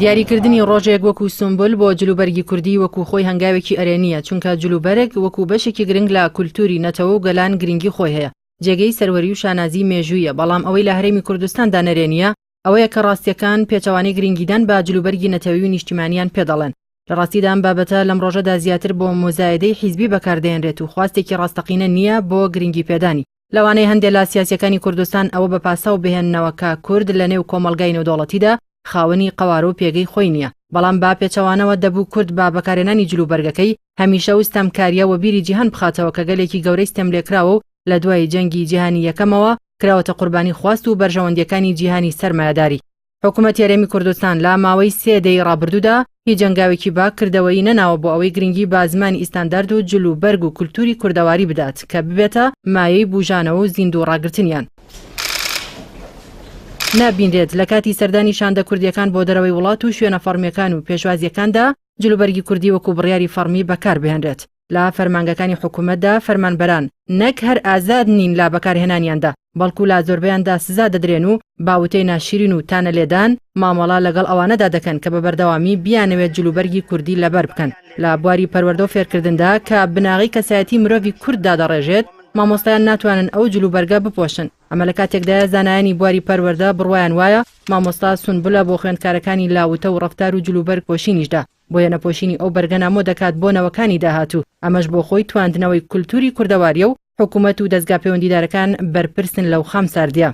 دیاریکردنی ڕۆژێک وەکو سمبل بۆ جلوبەرگی کوردی وەکو خۆی هەنگاوێکی ئەرێنیە، چونکە جلوبەرگ وەکو بەشێکی گرنگ لە کولتوری نەتەوە و گەلان گرنگی خۆی هەیە. جێگەی سەروەری و شانازی مێژوویە، بەڵام ئەوەی لە هەرێمی کوردستاندا نەرێنیە ئەوەیە کە ڕاستیەکان پێچەوانەی گرنگیدان بە جلوبەرگی نەتەوەی و نیشتیمانیان پێدەڵێن. لە ڕاستیدا ئەم بابەتە لەم ڕۆژەدا زیاتر بۆ مۆزایدەی حیزبی بەکاردێنرێت و خواستێکی ڕاستەقینە نییە بۆ گرنگی پێدانی. لەوانەیە هەندێک لە سیاسیەکانی کوردستان ئەوە بە پاسەو بهێننەوە کە کورد لە نێو کۆمەڵگای نێودەوڵەتیدا خاوەنی قەوارە و پێگەی خۆی نییە، بەڵام با پێچەوانەوە دەبوو کورد با بەکارهێنانی جلوبەرگەکەی هەمیشە وستەمکاریە و بیری جیهان بخاتەوە کە گەلێکی گەورەی ستەم لێکراوە و لە دوای جەنگی جیهانی یەکەمەوە کراوەتە قوربانی خواست و بەرژەوەندیەکانی جیهانی سەرمایەداری. حکوومەتی هەرێمی کوردستان لە ماوەی 3 دەی ڕابردوودا هیچ جەنگاوێکی با کردەوەی نەناوە بۆ ئەوەی گرنگی بە زمانی ئیستاندارد و جلوبەرگ و کولتوری کوردەواری بدات کە ببێتە مایەی بوژانەوە و زیندوو ڕاگرتنیان. نابینرێت لە کاتی سەردانی شاندە کوردیەکان بۆ دەرەوەی وڵات و شوێنە فەرمیەکان و پێشوازیەکاندا جلوبەرگی کوردی وەکو بڕیاری فەرمی بەکار بهێنرێت. لە فەرمانگەکانی حکوومەتدا فەرمانبەران نەک هەر ئازاد نین لا بەکارهێنانیاندا، بەڵکو لا زۆربەیاندا سزا دەدرێن و باوتەی ناشرین و تانە لێدان مامەڵا لەگەڵ ئەوانەدا دەکەن کە بە بەردەوامی بیانەوێت جلوبەرگی کوردی لەبەر بکەن. لە بواری پەروەردە و فێرکردندا کە بناغی کەسایەتی مرۆڤی کورتدا دەڕێژێت، مامۆستایان ناتوانن ئەو جلوبەرگە بپۆشن. ئەمە لە کاتێکدا زانایانی بواری پەروەردە بڕوایان وایە مامۆستا سونبولە بۆ خوێندکارەکانی لاوتە و ڕەفتار و جلوبەرگ پۆشینیشدا، بۆیە نەپۆشینی ئەو بەرگەنە مۆ دەکات بۆ نەوەکانی داهاتوو. ئەمەش بۆ خۆی تواندنەوەی کولتوری کوردەواریە و حکوومەت و دەستگا پەیوەندیدارەکان بەرپرسن لەو خام ساردیە.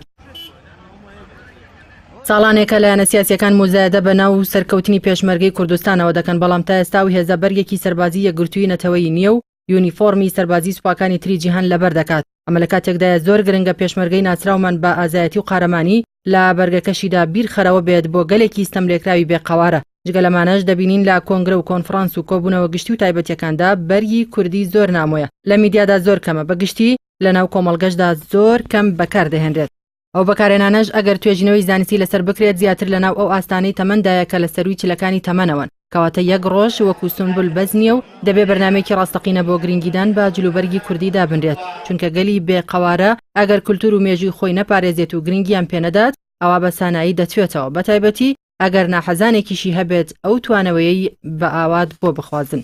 ساڵانێکە لایەنە سیاسیەکان مۆزایدە بە ناو سەرکەوتنی پێشمەرگەی کوردستانەوە دەکەن، بەڵام تا ئێستا و هێزە بەرگێکی سەربازی یەکگرتووی نەتەوەی نییە و یونیفۆرمی سەربازی سوپاکانی تری جیهان لەبەر دەکات. ئەمە لە کاتێکدایە زۆر گرنگە پێشمەرگەی ناچراومان بە ئازایەتی و قارەمانی لە بەرگەکەشیدا بیرخەرەوە بێت بۆ گەلێکی ستەملێکراوی بێقەوارە. جگە لەمانەش دەبینین لە کۆنگرە و کۆنفرانس و کۆبوونەوە گشتی و تایبەتیەکاندا بەرگی کوردی زۆر نامۆیە، لە میدیادا زۆر کەمە، بەگشتی لە ناو کۆمەڵگەشدا زۆر کەم بەکاردەهێنرێت. ئەو بەکارهێنانەش ئەگەر توێژینەوەی زانستی لەسەر بکرێت زیاتر لە ناو ئەو ئاستانەی تەمەندایە کە لە سەروی چلەکانی تەمەنەوەن، کەواتە یەک ڕۆژ وەکو سمبل بەز نییە و دەبێ بەرنامەیەکی ڕاستەقینە بۆ گرنگیدان بە جلوبەرگی کوردی دابنرێت، چونکە گەلی بێقەوارە ئەگەر کولتور و مێژووی خۆی نەپارێزێت و گرنگیان پێنەدات ئەوا بە سانایی دەچێتەوە، بەتایبەتی ئەگەر ناحەزانێکیشی هەبێت ئەو توانەوەیەی بە ئاوات بۆ بخوازن.